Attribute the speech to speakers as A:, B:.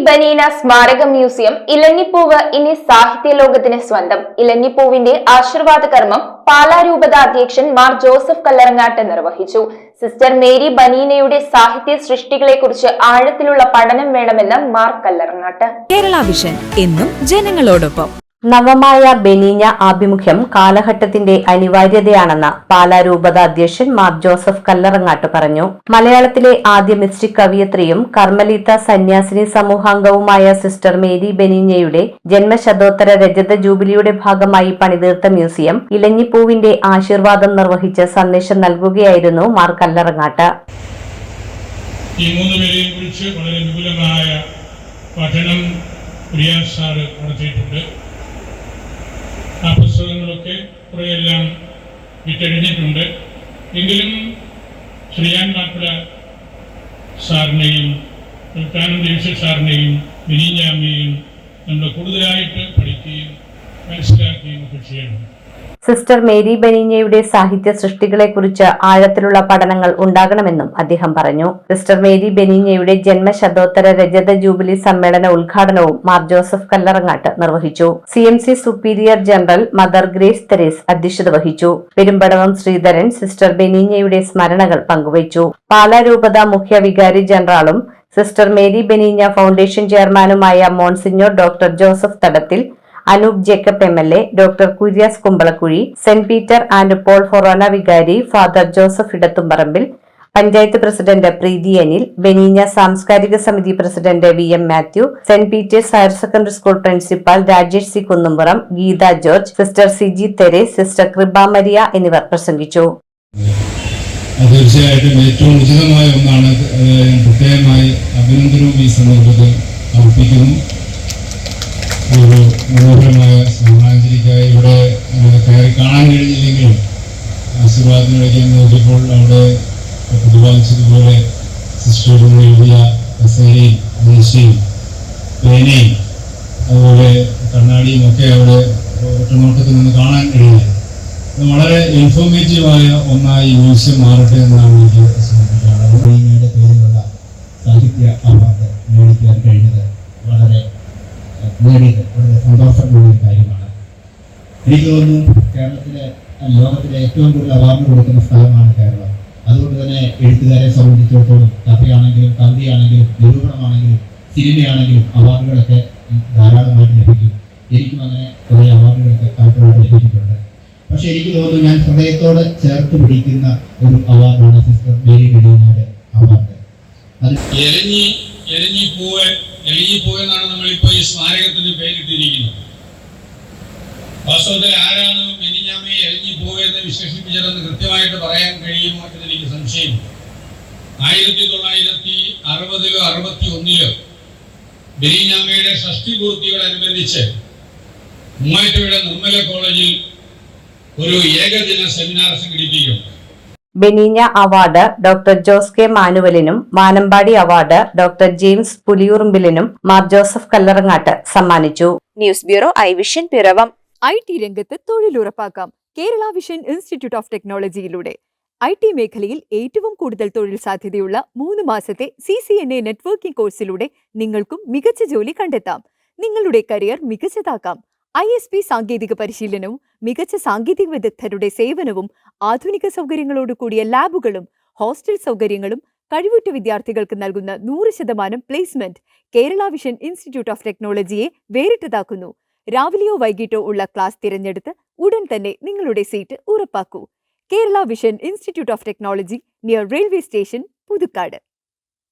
A: ബനീന സ്മാരക മ്യൂസിയം ഇലഞ്ഞിപ്പൂവ് ഇനി സാഹിത്യ ലോകത്തിന് സ്വന്തം. ഇലഞ്ഞിപ്പൂവിന്റെ ആശീർവാദ കർമ്മം പാലാരൂപത അധ്യക്ഷൻ മാർ ജോസഫ് കല്ലറങ്ങാട്ട് നിർവഹിച്ചു. സിസ്റ്റർ മേരി ബനീനയുടെ സാഹിത്യ സൃഷ്ടികളെക്കുറിച്ച് ആഴത്തിലുള്ള പഠനം വേണമെന്ന് മാർ കല്ലറങ്ങാട്ട്.
B: കേരള വിഷൻ എന്നും ജനങ്ങളോടൊപ്പം.
C: നവമായ ബനീന ആഭിമുഖ്യം കാലഘട്ടത്തിന്റെ അനിവാര്യതയാണെന്ന് പാലാരൂപത അധ്യക്ഷൻ മാർ ജോസഫ് കല്ലറങ്ങാട്ട് പറഞ്ഞു. മലയാളത്തിലെ ആദ്യ മിസ്റ്റിക് കവിയത്രിയും കർമ്മലീത്ത സന്യാസിനി സമൂഹാംഗവുമായ സിസ്റ്റർ മേരി ബനീനയുടെ ജന്മശതോത്തര രജത ജൂബിലിയുടെ ഭാഗമായി പണിതീർത്ത മ്യൂസിയം ഇലഞ്ഞിപ്പൂവിന്റെ ആശീർവാദം നിർവഹിച്ച് സന്ദേശം നൽകുകയായിരുന്നു മാർ കല്ലറങ്ങാട്ട്.
D: ഈ മൂന്നുപേരെയും കുറിച്ച് വളരെ വിപുലമായ പഠനം റിയാസ് സാറ് നടത്തിയിട്ടുണ്ട്. ആ പുസ്തകങ്ങളൊക്കെ കുറേയെല്ലാം വിറ്റഴിഞ്ഞിട്ടുണ്ട്. എങ്കിലും ശ്രീയാൻ മാപ്പിള സാറിനെയും ദേവസ്വ സാറിനെയും ബനീനയമ്മയെയും നമ്മൾ കൂടുതലായിട്ട് പഠിക്കുകയും മനസ്സിലാക്കുകയും ഒക്കെ ചെയ്യണം.
C: സിസ്റ്റർ മേരി ബനീനയുടെ സാഹിത്യ സൃഷ്ടികളെക്കുറിച്ച് ആഴത്തിലുള്ള പഠനങ്ങൾ ഉണ്ടാകണമെന്നും അദ്ദേഹം പറഞ്ഞു. സിസ്റ്റർ മേരി ബനീനയുടെ ജന്മശതോത്തര രജത ജൂബിലി സമ്മേളന ഉദ്ഘാടനവും മാർ ജോസഫ് കല്ലറങ്ങാട്ട് നിർവഹിച്ചു. CMC superior general mother grace Therese അധ്യക്ഷത വഹിച്ചു. പെരുമ്പടവം ശ്രീധരൻ സിസ്റ്റർ ബനീനയുടെ സ്മരണകൾ പങ്കുവച്ചു. പാലാരൂപത മുഖ്യ വികാരി ജനറാളും സിസ്റ്റർ മേരി ബനീന ഫൗണ്ടേഷൻ ചെയർമാനുമായ monsignor doctor Joseph Thadathil, Anoop Jacob MLA, doctor Kuriyas Kumbalakuzhi, saint Peter and Paul forane വികാരി ഫാദർ ജോസഫ് ഇടത്തുംപറമ്പിൽ, പഞ്ചായത്ത് പ്രസിഡന്റ് പ്രീതി അനിൽ, ബനീന സാംസ്കാരിക സമിതി president VM Mathew, saint Peter's higher secondary school principal Rajesh C Kunnumpuram, Geetha George, sister Siji Theres, sister Kripa Maria എന്നിവർ പ്രസംഗിച്ചു.
E: തീർച്ചയായിട്ടും ഏറ്റവും ഉചിതമായ ഒന്നാണ്. പ്രത്യേകമായി അഭിനന്ദനവും ഈ സന്ദർഭത്തിൽ അർപ്പിക്കുന്നു. ഒരു മനോഹരമായ സ്മരണാഞ്ജലിക്കായി ഇവിടെ കയറി കാണാൻ കഴിഞ്ഞില്ലെങ്കിലും ആശീർവാദത്തിനിടയ്ക്ക് നോക്കിയപ്പോൾ അവിടെ പ്രതിപാദിച്ചതുപോലെ സിസ്റ്ററുകൾ എഴുതിയ കസേരയും മേശയും പേനയും അതുപോലെ കണ്ണാടിയും ഒക്കെ അവിടെ ഒറ്റനോട്ടത്തിൽ നിന്ന് കാണാൻ കഴിയുന്നത് വളരെ ഇൻഫോർമേറ്റീവായ ഒന്നായി മ്യൂസിയം മാറട്ടെ എന്നാണ് എനിക്ക് സംബന്ധിക്കാനുള്ളത്. പേരിലുള്ള സാഹിത്യ അവാർഡ് മേടിക്കാൻ കഴിഞ്ഞത് വളരെ സന്തോഷമുള്ള കാര്യമാണ്. എനിക്ക് തോന്നുന്നു കേരളത്തിലെ ലോകത്തിലെ ഏറ്റവും കൂടുതൽ അവാർഡ് കൊടുക്കുന്ന സ്ഥലമാണ് കേരളം. അതുകൊണ്ട് തന്നെ എഴുത്തുകാരെ സംബന്ധിച്ചിടത്തോളം കഥയാണെങ്കിലും കവിതയാണെങ്കിലും നിരൂപണമാണെങ്കിലും സിനിമയാണെങ്കിലും അവാർഡുകളൊക്കെ ധാരാളമായിട്ട് ലഭിക്കും. എനിക്കും അങ്ങനെ കുറേ അവാർഡുകളൊക്കെ പലപ്പോഴും ലഭിച്ചിട്ടുണ്ട്. പക്ഷെ എനിക്ക് തോന്നുന്നു ഞാൻ ഹൃദയത്തോടെ ചേർത്ത് പിടിക്കുന്ന ഒരു അവാർഡാണ് സിസ്റ്റർ മേരി ബനീനയുടെ അവാർഡ്. അത്
D: എലിഞ്ഞിപ്പൂവ് എന്നാണ് നമ്മളിപ്പോൾ ഈ സ്മാരകത്തിന് പേരിട്ടിരിക്കുന്നത്. വാസ്തവത്തിൽ ആരാണ് ബനീനയമ്മയെ എലിഞ്ഞിപ്പൂവ് എന്ന് വിശേഷിപ്പിച്ചതെന്ന് കൃത്യമായിട്ട് പറയാൻ കഴിയുമോ എന്നെനിക്ക് സംശയം. 1960 61 ബനീനയമ്മയുടെ ഷഷ്ടിപൂർത്തിയോടനുബന്ധിച്ച് മൂവാറ്റുപുഴ നിർമ്മല കോളേജിൽ ഒരു ഏകദിന സെമിനാർ സംഘടിപ്പിക്കും.
C: Banina award doctor Jose K മാനുവലിനും വാനമ്പാടി അവാർഡ് ഡോക്ടർ ജെയിംസ് പുലിയൂറുമ്പിലിനും മാർ ജോസഫ് കല്ലറങ്ങാട്ട് സമ്മാനിച്ചു.
B: News bureau iVision Piravom. IT രംഗത്ത് തൊഴിലുറപ്പാക്കാം കേരള വിഷൻ ഇൻസ്റ്റിറ്റ്യൂട്ട് ഓഫ് ടെക്നോളജിയിലൂടെ. IT മേഖലയിൽ ഏറ്റവും കൂടുതൽ തൊഴിൽ സാധ്യതയുള്ള 3 മാസത്തെ CCNA നെറ്റ്വർക്കിംഗ് കോഴ്സിലൂടെ നിങ്ങൾക്കും മികച്ച ജോലി കണ്ടെത്താം. നിങ്ങളുടെ കരിയർ മികച്ചതാക്കാം. ISP സാങ്കേതിക പരിശീലനവും മികച്ച സാങ്കേതിക വിദഗ്ധരുടെ സേവനവും ആധുനിക സൗകര്യങ്ങളോട് കൂടിയ ലാബുകളും ഹോസ്റ്റൽ സൗകര്യങ്ങളും കഴിവുറ്റ വിദ്യാർത്ഥികൾക്ക് നൽകുന്ന 100% placement Kerala vision institute of ടെക്നോളജിയെ വേറിട്ടതാക്കുന്നു. രാവിലെയോ വൈകിട്ടോ ഉള്ള ക്ലാസ് തിരഞ്ഞെടുത്ത് ഉടൻ തന്നെ നിങ്ങളുടെ സീറ്റ് ഉറപ്പാക്കൂ. Kerala vision institute of technology, near railway station, Puthukkad.